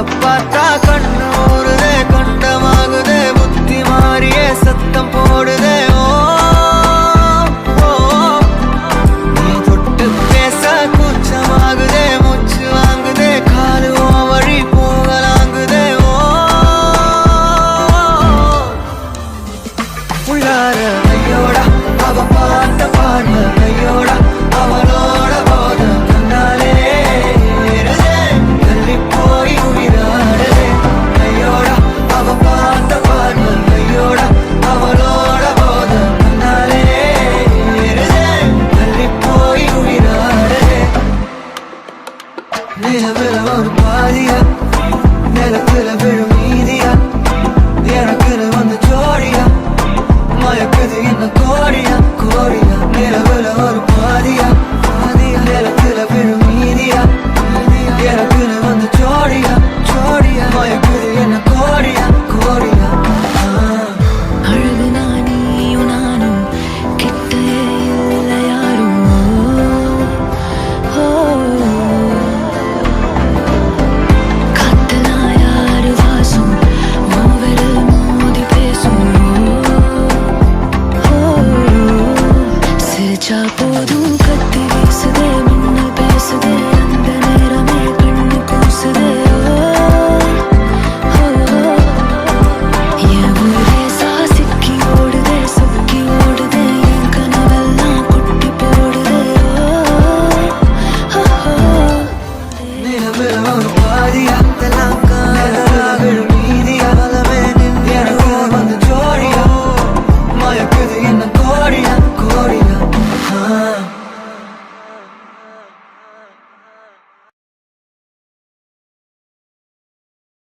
பார்த்தா கண்ணு ஊறுதே, கண்டமாகுதே, புத்தி மாறியே சத்தம் போடுதே. ஓ நீ தொட்டு பேச கூச்சமாகுதே, மூச்சு வாங்குதே, காலு வழி போகலாங்குதே. ஓ உள்ளார ஐயோட அவ பார்த்த பார்வை ஐயோட அவளோட போத கண்ணாலே ஏறுதே, தள்ளி போய் உயிராடுதே. ஐயோட அவ பார்த்த பார்வை ஐயோட அவளோட போத கண்ணாலே ஏறுதே, தள்ளி போய் உயிராடுதே. நிலவுல ஒரு பாதியா நிலத்துல விழ